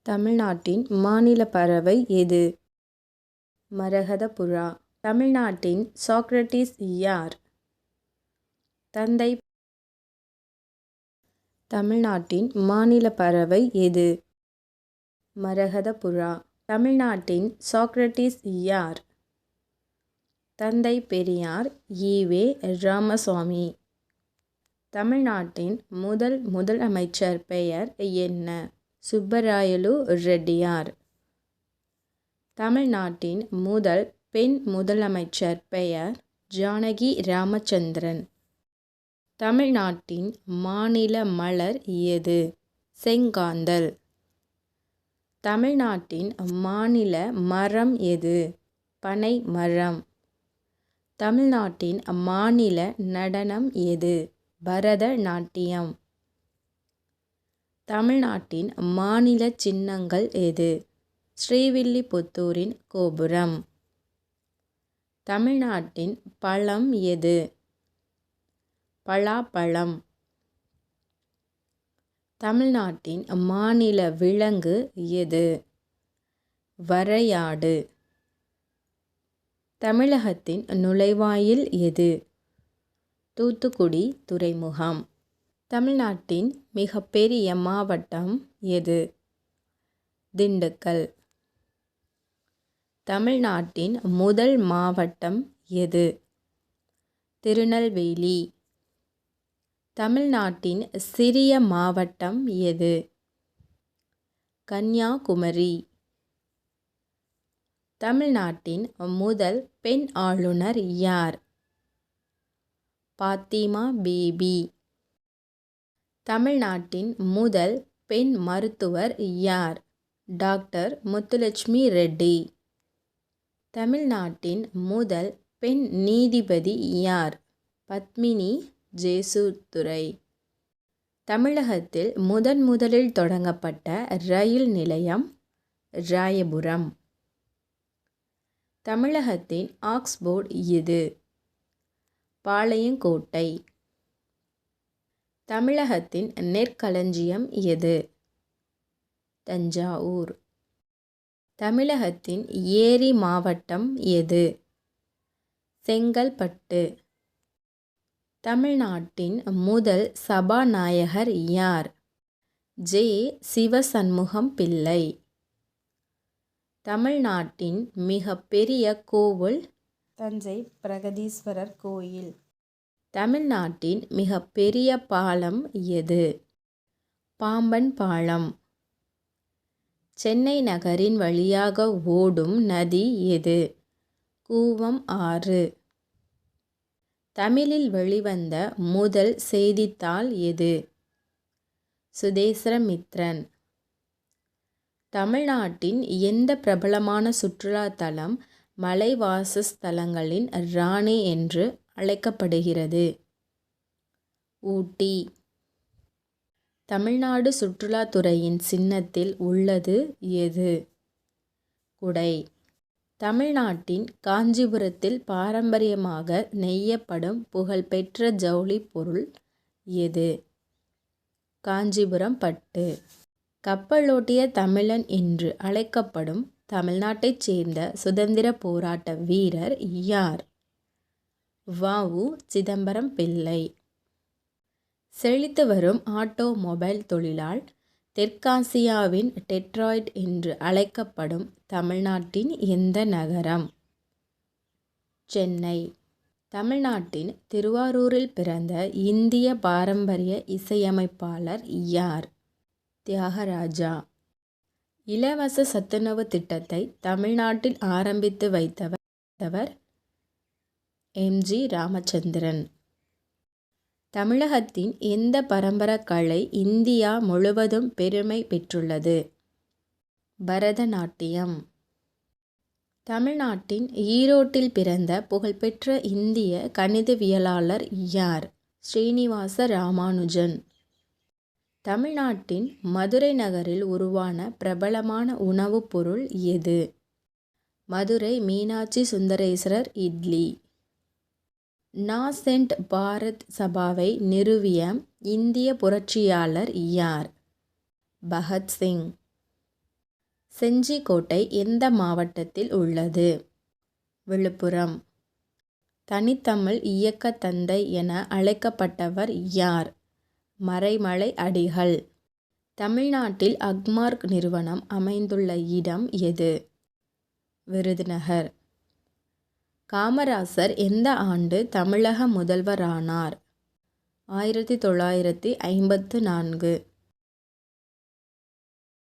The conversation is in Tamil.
தமிழ்நாட்டின் மாநில பறவை எது? மரகதப்புறா. தமிழ்நாட்டின் சாக்ரடீஸ் யார்? தந்தை. தமிழ்நாட்டின் மாநில பறவை எது? மரகதப்புறா. தமிழ்நாட்டின் சாக்ரடீஸ் யார்? தந்தை பெரியார் ஈ.வே. ராமசாமி. தமிழ்நாட்டின் முதலமைச்சர் பெயர் என்ன? சுப்பராயலு ரெட்டியார். தமிழ்நாட்டின் முதல் பெண் முதலமைச்சர் பெயர் ஜானகி ராமச்சந்திரன். தமிழ்நாட்டின் மாநில மலர் எது? செங்காந்தள். தமிழ்நாட்டின் மாநில மரம் எது? பனை மரம். தமிழ்நாட்டின் மாநில நடனம் எது? பரதநாட்டியம். தமிழ்நாட்டின் மாநில சின்னங்கள் எது? ஸ்ரீவில்லிபுத்தூரின் கோபுரம். தமிழ்நாட்டின் பழம் எது? பலாப்பழம். தமிழ்நாட்டின் மாநில விலங்கு எது? வரையாடு. தமிழகத்தின் நுழைவாயில் எது? தூத்துக்குடி துறைமுகம். தமிழ்நாட்டின் மிகப்பெரிய மாவட்டம் எது? திண்டுக்கல். தமிழ்நாட்டின் முதல் மாவட்டம் எது? திருநெல்வேலி. தமிழ்நாட்டின் சிறிய மாவட்டம் எது? கன்னியாகுமரி. தமிழ்நாட்டின் முதல் பெண் ஆளுநர் யார்? பாத்திமா பேபி. தமிழ்நாட்டின் முதல் பெண் மருத்துவர் யார்? டாக்டர் முத்துலட்சுமி ரெட்டி. தமிழ்நாட்டின் முதல் பெண் நீதிபதி யார்? பத்மினி ஜேசுதுரை. தமிழகத்தில் முதலில் தொடங்கப்பட்ட ரயில் நிலையம் ராயபுரம். தமிழகத்தின் ஆக்ஸ்போர்ட் எது? பாளையங்கோட்டை. தமிழகத்தின் நெற்களஞ்சியம் எது? தஞ்சாவூர். தமிழகத்தின் ஏரி மாவட்டம் எது? செங்கல்பட்டு. தமிழ்நாட்டின் முதல் சபாநாயகர் யார்? ஜே. சிவசண்முகம் பிள்ளை. தமிழ்நாட்டின் மிகப்பெரிய கோவில் தஞ்சை பிரகதீஸ்வரர் கோயில். தமிழ்நாட்டின் மிகப்பெரிய பாலம் எது? பாம்பன் பாலம். சென்னை நகரின் வழியாக ஓடும் நதி எது? கூவம் ஆறு. தமிழில் வெளிவந்த முதல் செய்தித்தாள் எது? சுதேசமித்ரன். தமிழ்நாட்டின் எந்த பிரபலமான சுற்றுலா தலம் மலைவாசஸ்தலங்களின் ராணி என்று அழைக்கப்படுகிறது? ஊட்டி. தமிழ்நாடு சுற்றுலாத்துறையின் சின்னத்தில் உள்ளது எது? குடை. தமிழ்நாட்டின் காஞ்சிபுரத்தில் பாரம்பரியமாக நெய்யப்படும் புகழ்பெற்ற ஜவுளி பொருள் எது? காஞ்சிபுரம் பட்டு. கப்பலோட்டிய தமிழன் என்று அழைக்கப்படும் தமிழ்நாட்டைச் சேர்ந்த சுதந்திர போராட்ட வீரர் யார்? வ.உ. சிதம்பரம் பிள்ளை. செழித்து வரும் ஆட்டோமொபைல் தொழிலால் தெற்காசியாவின் டெட்ராய்ட் என்று அழைக்கப்படும் தமிழ்நாட்டின் எந்த நகரம்? சென்னை. தமிழ்நாட்டின் திருவாரூரில் பிறந்த இந்திய பாரம்பரிய இசையமைப்பாளர் யார்? தியாகராஜா. இலவச சத்துணவு திட்டத்தை தமிழ்நாட்டில் ஆரம்பித்து வைத்தவர் எம்.ஜி. ராமச்சந்திரன். தமிழகத்தின் எந்த பரம்பரை கலை இந்தியா முழுவதும் பெருமை பெற்றுள்ளது? பரதநாட்டியம். தமிழ்நாட்டின் ஈரோட்டில் பிறந்த புகழ்பெற்ற இந்திய கணிதவியலாளர் யார்? ஸ்ரீனிவாச ராமானுஜன். தமிழ்நாட்டின் மதுரை நகரில் உருவான பிரபலமான உணவுப் பொருள் எது? மதுரை மீனாட்சி சுந்தரேஸ்வரர் இட்லி. நாசென்ட் பாரத் சபாவை நிறுவிய இந்திய புரட்சியாளர் யார்? பகத்சிங். செஞ்சிக்கோட்டை எந்த மாவட்டத்தில் உள்ளது? விழுப்புரம். தனித்தமிழ் இயக்க தந்தை என அழைக்கப்பட்டவர் யார்? மறைமலை அடிகள். தமிழ்நாட்டில் அக்மார்க் நிறுவனம் அமைந்துள்ள இடம் எது? விருதுநகர். காமராசர் எந்த ஆண்டு தமிழக முதல்வரானார்? 1954.